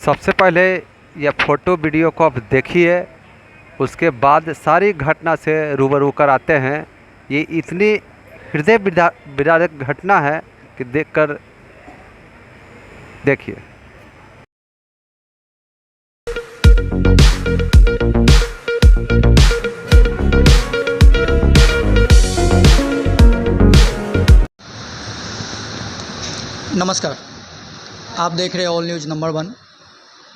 सबसे पहले यह फ़ोटो वीडियो को आप देखिए, उसके बाद सारी घटना से रूबरू कराते हैं। ये इतनी हृदय विदारक घटना है कि देखकर देखिए। नमस्कार, आप देख रहे हैं ऑल न्यूज़ नंबर 1।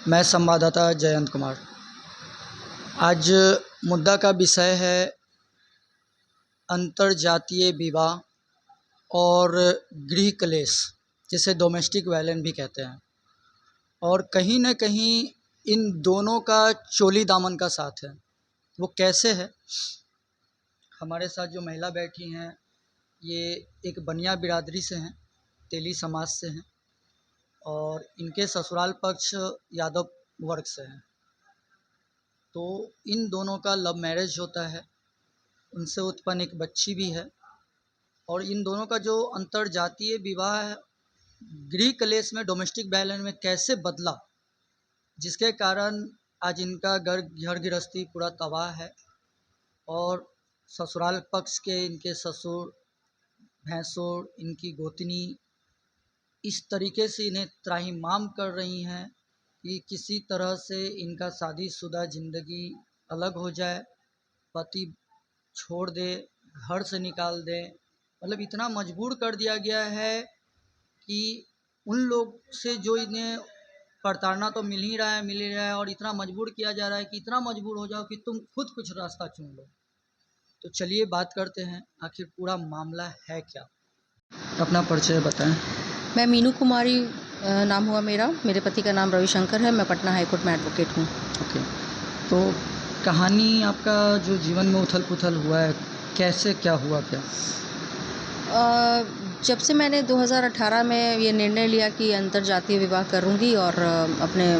मैं संवाददाता जयंत कुमार। आज मुद्दा का विषय है अंतर्जातीय विवाह और गृह कलेश, जिसे डोमेस्टिक वायलेंस भी कहते हैं। और कहीं न कहीं इन दोनों का चोली दामन का साथ है। वो कैसे है? हमारे साथ जो महिला बैठी हैं, ये एक बनिया बिरादरी से हैं, तेली समाज से हैं और इनके ससुराल पक्ष यादव वर्ग से हैं। तो इन दोनों का लव मैरिज होता है, उनसे उत्पन्न एक बच्ची भी है। और इन दोनों का जो अंतर्जातीय विवाह है, गृह कलेश में, डोमेस्टिक वायलेंस में कैसे बदला, जिसके कारण आज इनका घर गृहस्थी पूरा तबाह है। और ससुराल पक्ष के इनके ससुर, भैंसुर, इनकी गोतनी इस तरीके से इन्हें त्राहिमाम कर रही हैं कि किसी तरह से इनका शादीशुदा ज़िंदगी अलग हो जाए, पति छोड़ दे, घर से निकाल दे। मतलब इतना मजबूर कर दिया गया है कि उन लोग से जो इन्हें प्रताड़ना तो मिल ही रहा है और इतना मजबूर किया जा रहा है कि इतना मजबूर हो जाओ कि तुम खुद कुछ रास्ता चुन लो। तो चलिए बात करते हैं, आखिर पूरा मामला है क्या। अपना परिचय बताएं। मैं मीनू कुमारी नाम हुआ मेरा। मेरे पति का नाम रविशंकर है। मैं पटना हाई कोर्ट में एडवोकेट हूँ। ओके, तो कहानी आपका जो जीवन में उथल पुथल हुआ है, कैसे क्या हुआ क्या? जब से मैंने 2018 में ये निर्णय लिया कि अंतर्जातीय विवाह करूँगी और अपने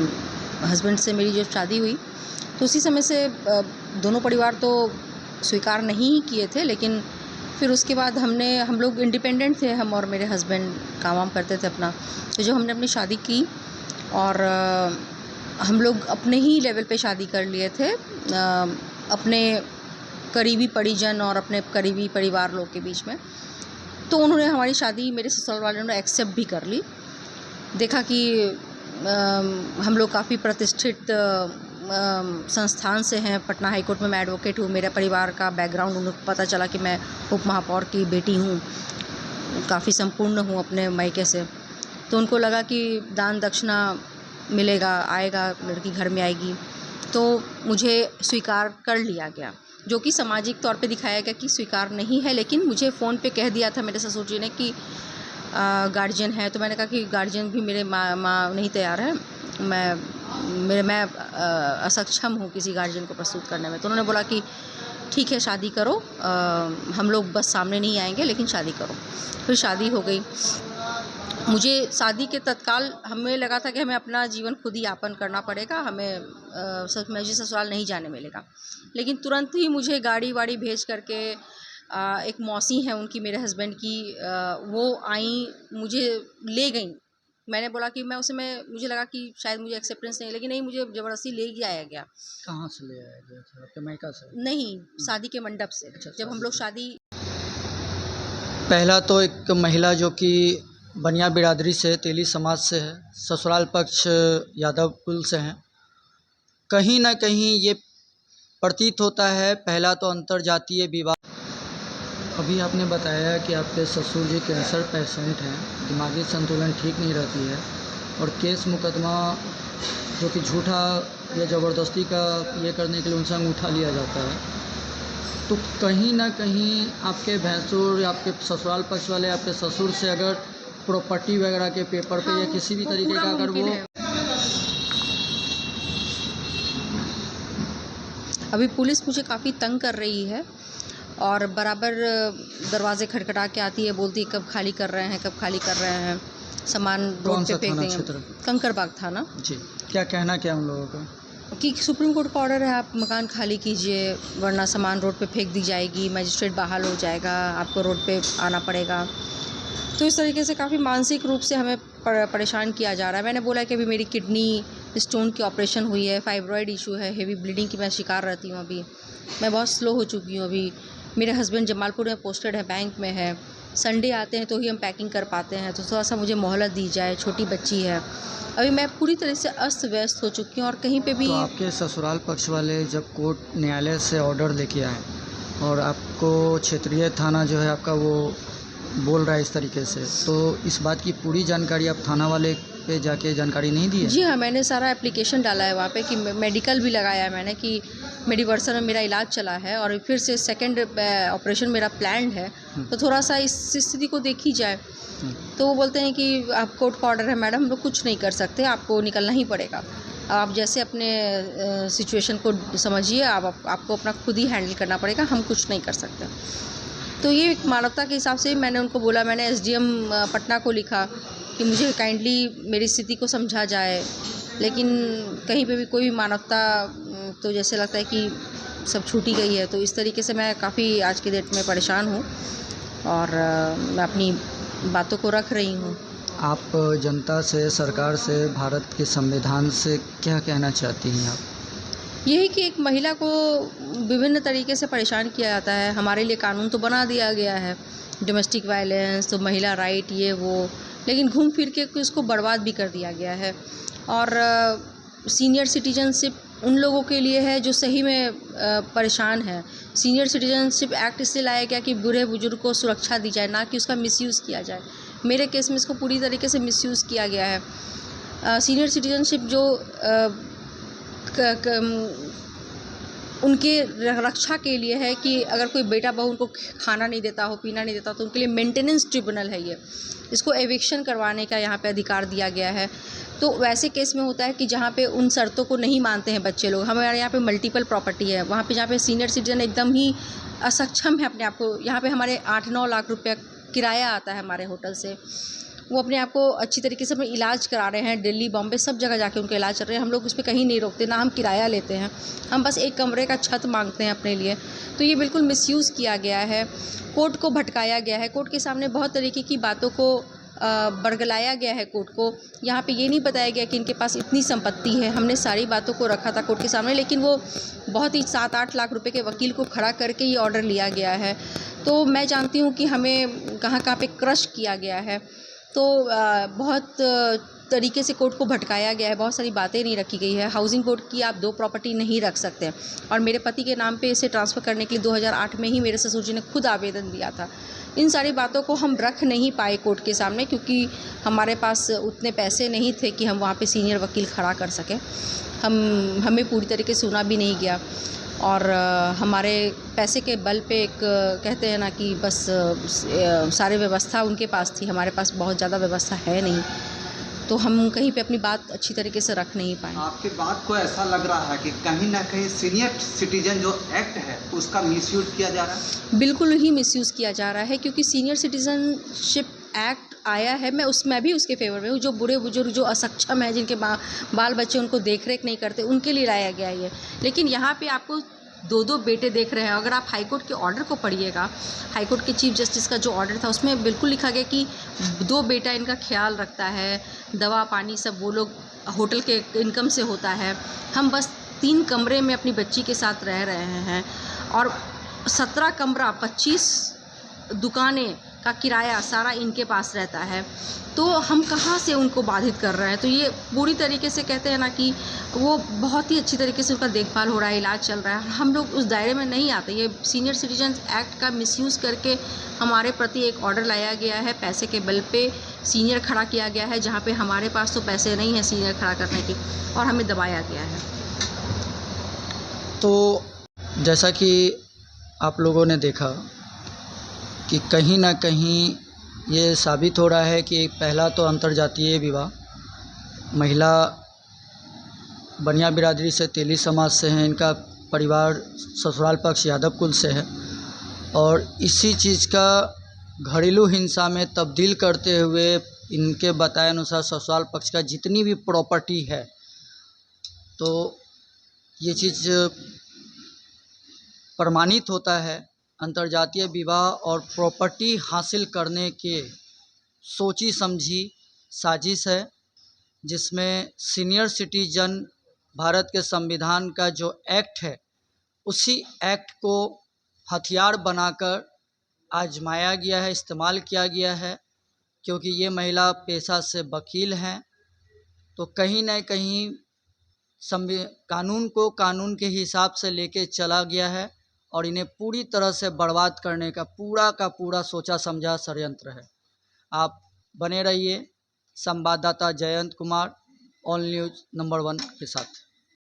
हस्बैंड से मेरी जो शादी हुई, तो उसी समय से दोनों परिवार तो स्वीकार नहीं किए थे। लेकिन फिर उसके बाद हम लोग इंडिपेंडेंट थे, हम और मेरे हस्बैंड काम वाम करते थे अपना। तो जब हमने अपनी शादी की और हम लोग अपने ही लेवल पे शादी कर लिए थे, अपने करीबी परिजन और अपने करीबी परिवार लोग के बीच में, तो उन्होंने हमारी शादी, मेरे ससुराल वालों ने एक्सेप्ट भी कर ली। देखा कि हम लोग काफ़ी प्रतिष्ठित संस्थान से हैं। पटना हाई कोर्ट में मैं एडवोकेट हूँ। मेरा परिवार का बैकग्राउंड उन्हें पता चला कि मैं उप महापौर की बेटी हूँ, काफ़ी संपूर्ण हूँ अपने मायके से। तो उनको लगा कि दान दक्षिणा मिलेगा, आएगा, लड़की घर में आएगी, तो मुझे स्वीकार कर लिया गया, जो कि सामाजिक तौर पे दिखाया गया कि स्वीकार नहीं है। लेकिन मुझे फ़ोन पे कह दिया था मेरे ससुर जी ने कि गार्जियन है। तो मैंने कहा कि गार्जियन भी मेरे माँ नहीं तैयार है, मैं असक्षम हूँ किसी गार्जियन को प्रस्तुत करने में। तो उन्होंने बोला कि ठीक है, शादी करो, हम लोग बस सामने नहीं आएंगे, लेकिन शादी करो। फिर शादी हो गई। मुझे शादी के तत्काल हमें लगा था कि हमें अपना जीवन खुद ही यापन करना पड़ेगा, हमें मुझे ससुराल नहीं जाने मिलेगा। लेकिन तुरंत ही मुझे गाड़ी वाड़ी भेज करके एक मौसी हैं उनकी, मेरे हस्बैंड की, वो आई, मुझे ले गई। मैंने बोला कि मुझे लगा कि शायद मुझे एक्सेप्टेंस नहीं, लेकिन नहीं, मुझे ज़बरदस्ती ले आया गया। कहाँ से ले आया गया था? आपके मायका से? नहीं, शादी के मंडप से। अच्छा, जब हम लोग शादी, पहला तो एक महिला जो कि बनिया बिरादरी से, तेली समाज से है, ससुराल पक्ष यादव कुल से हैं। कहीं ना कहीं ये प्रतीत होता है, पहला तो अंतर्जातीय विवाह। अभी आपने बताया कि आपके ससुर जी कैंसर पेशेंट हैं, दिमागी संतुलन ठीक नहीं रहती है और केस मुकदमा जो कि झूठा या ज़बरदस्ती का ये करने के लिए उनसे अंगूठा लिया जाता है। तो कहीं ना कहीं आपके भैंसुर या आपके ससुराल पक्ष वाले आपके ससुर से अगर प्रॉपर्टी वगैरह के पेपर पे या किसी भी तरीके का अगर वो अभी पुलिस मुझे काफ़ी तंग कर रही है और बराबर दरवाजे खटखटा के आती है, बोलती है कब खाली कर रहे हैं, कब खाली कर रहे हैं, सामान रोड पे फेंक देंगे। कंकरबाग थाना। जी, क्या कहना क्या उन लोगों का? कि सुप्रीम कोर्ट का ऑर्डर है, आप मकान खाली कीजिए, वरना सामान रोड पे फेंक दी जाएगी, मजिस्ट्रेट बहाल हो जाएगा, आपको रोड पे आना पड़ेगा। तो इस तरीके से काफ़ी मानसिक रूप से हमें परेशान किया जा रहा है। मैंने बोला कि अभी मेरी किडनी स्टोन की ऑपरेशन हुई है, फाइब्रॉइड इशू है, हेवी ब्लीडिंग की मैं शिकार रहती हूँ अभी। मैं बहुत स्लो हो चुकी हूँ अभी। मेरे हस्बैंड जमालपुर में पोस्टेड है, बैंक में है। संडे आते हैं तो ही हम पैकिंग कर पाते हैं, तो थोड़ा-सा मुझे मोहलत दी जाए, छोटी बच्ची है। अभी मैं पूरी तरह से अस्त-व्यस्त हो चुकी हूँ और कहीं पे भी तो आपके ससुराल पक्ष वाले जब कोर्ट न्यायालय से ऑर्डर लेके आए और आपको क्षेत्रीय थाना जो है आपका वो बोल रहा है इस तरीके से, तो इस बात की पूरी जानकारी आप थाना वाले पे जाके जानकारी नहीं दी है? जी हाँ, मैंने सारा एप्लीकेशन डाला है वहाँ पे कि मेडिकल भी लगाया है मैंने कि मेडिवर्सल में मेरा इलाज चला है और फिर से सेकंड ऑपरेशन मेरा प्लान्ड है, तो थोड़ा-सा इस स्थिति को देखी जाए। तो वो बोलते हैं कि आप कोर्ट का ऑर्डर है मैडम, हम लोग कुछ नहीं कर सकते, आपको निकलना ही पड़ेगा। आप जैसे अपने सिचुएशन को समझिए, आपको अपना खुद ही हैंडल करना पड़ेगा, हम कुछ नहीं कर सकते। तो ये एक मानवता के हिसाब से मैंने उनको बोला, मैंने एसडीएम पटना को लिखा कि मुझे काइंडली मेरी स्थिति को समझा जाए, लेकिन कहीं पे भी कोई भी मानवता तो जैसे लगता है कि सब छूट ही गई है। तो इस तरीके से मैं काफ़ी आज की डेट में परेशान हूँ और मैं अपनी बातों को रख रही हूँ। आप जनता से, सरकार से, भारत के संविधान से क्या कहना चाहती हैं आप? यही कि एक महिला को विभिन्न तरीके से परेशान किया जाता है। हमारे लिए कानून तो बना दिया गया है, डोमेस्टिक वायलेंस, तो महिला राइट ये वो, लेकिन घूम फिर के इसको बर्बाद भी कर दिया गया है। और सीनियर सिटीजनशिप उन लोगों के लिए है जो सही में परेशान है। सीनियर सिटीजनशिप एक्ट इसलिए लाया गया कि बूढ़े बुजुर्ग को सुरक्षा दी जाए, ना कि उसका मिसयूज़ किया जाए। मेरे केस में इसको पूरी तरीके से मिसयूज़ किया गया है। सीनियर सिटीजनशिप जो उनके रक्षा के लिए है कि अगर कोई बेटा बहू उनको खाना नहीं देता हो, पीना नहीं देता हो, तो उनके लिए मेंटेनेंस ट्रिब्यूनल है ये। इसको एविक्शन करवाने का यहाँ पे अधिकार दिया गया है। तो वैसे केस में होता है कि जहाँ पे उन शर्तों को नहीं मानते हैं बच्चे लोग, हमारे यहाँ पे मल्टीपल प्रॉपर्टी है, वहाँ पे जहाँ पे सीनियर सिटीजन एकदम ही असक्षम है अपने आप को, यहाँ पे हमारे 8-9 लाख रुपया किराया आता है हमारे होटल से, वो अपने आप को अच्छी तरीके से अपना इलाज करा रहे हैं, दिल्ली बॉम्बे सब जगह जाके उनका इलाज चल रहे हैं। हम लोग उस पर कहीं नहीं रोकते, ना हम किराया लेते हैं, हम बस एक कमरे का छत मांगते हैं अपने लिए। तो ये बिल्कुल मिसयूज़ किया गया है, कोर्ट को भटकाया गया है, कोर्ट के सामने बहुत तरीके की बातों को बरगलाया गया है कोर्ट को। यहाँ पे ये नहीं बताया गया कि इनके पास इतनी संपत्ति है। हमने सारी बातों को रखा था कोर्ट के सामने, लेकिन वो बहुत ही 7-8 लाख रुपए के वकील को खड़ा करके ये ऑर्डर लिया गया है। तो मैं जानती हूँ कि हमें कहाँ-कहाँ पे क्रश किया गया है। तो बहुत तरीके से कोर्ट को भटकाया गया है, बहुत सारी बातें नहीं रखी गई है। हाउसिंग बोर्ड की आप 2 प्रॉपर्टी नहीं रख सकते, और मेरे पति के नाम पे इसे ट्रांसफ़र करने के लिए 2008 में ही मेरे ससुर जी ने खुद आवेदन दिया था। इन सारी बातों को हम रख नहीं पाए कोर्ट के सामने, क्योंकि हमारे पास उतने पैसे नहीं थे कि हम वहाँ पे सीनियर वकील खड़ा कर सकें। हमें पूरी तरीके से सुना भी नहीं गया, और हमारे पैसे के बल पे एक कहते हैं ना कि बस सारी व्यवस्था उनके पास थी, हमारे पास बहुत ज़्यादा व्यवस्था है नहीं, तो हम कहीं पे अपनी बात अच्छी तरीके से रख नहीं पाए। आपकी बात को ऐसा लग रहा है कि कहीं ना कहीं सीनियर सिटीजन जो एक्ट है उसका मिसयूज किया जा रहा है। बिल्कुल ही मिसयूज़ किया जा रहा है, क्योंकि सीनियर सिटीजनशिप एक्ट आया है, मैं भी उसके फेवर में हूँ। जो बूढ़े बुजुर्ग जो असक्षम हैं, जिनके बाल बच्चे उनको देख रेख नहीं करते, उनके लिए लाया गया है ये। लेकिन यहाँ पे आपको 2-2 बेटे देख रहे हैं। अगर आप हाई कोर्ट के ऑर्डर को पढ़िएगा, हाई कोर्ट के चीफ जस्टिस का जो ऑर्डर था उसमें बिल्कुल लिखा गया कि 2 बेटा इनका ख्याल रखता है, दवा पानी सब वो लोग होटल के इनकम से होता है। हम बस 3 कमरे में अपनी बच्ची के साथ रह रहे हैं, और 17 कमरा 25 दुकानें का किराया सारा इनके पास रहता है। तो हम कहाँ से उनको बाधित कर रहे हैं? तो ये पूरी तरीके से कहते हैं ना कि वो बहुत ही अच्छी तरीके से उनका देखभाल हो रहा है, इलाज चल रहा है, हम लोग उस दायरे में नहीं आते। ये सीनियर सिटीजन एक्ट का मिसयूज़ करके हमारे प्रति एक ऑर्डर लाया गया है, पैसे के बल पे सीनियर खड़ा किया गया है, जहाँ पे हमारे पास तो पैसे नहीं हैं सीनियर खड़ा करने के, और हमें दबाया गया है। तो जैसा कि आप लोगों ने देखा कि कहीं ना कहीं ये साबित हो रहा है कि पहला तो अंतर्जातीय विवाह, महिला बनिया बिरादरी से, तेली समाज से हैं, इनका परिवार ससुराल पक्ष यादव कुल से है, और इसी चीज़ का घरेलू हिंसा में तब्दील करते हुए इनके बताए अनुसार ससुराल पक्ष का जितनी भी प्रॉपर्टी है, तो ये चीज़ प्रमाणित होता है अंतर्जातीय विवाह और प्रॉपर्टी हासिल करने के सोची समझी साजिश है, जिसमें सीनियर सिटीजन भारत के संविधान का जो एक्ट है, उसी एक्ट को हथियार बनाकर आजमाया गया है, इस्तेमाल किया गया है। क्योंकि ये महिला पेशा से वकील हैं, तो कहीं न कहीं कानून को कानून के हिसाब से लेके चला गया है और इन्हें पूरी तरह से बर्बाद करने का पूरा सोचा समझा षड्यंत्र है। आप बने रहिए संवाददाता Jayant Kumar all news number 1 के साथ।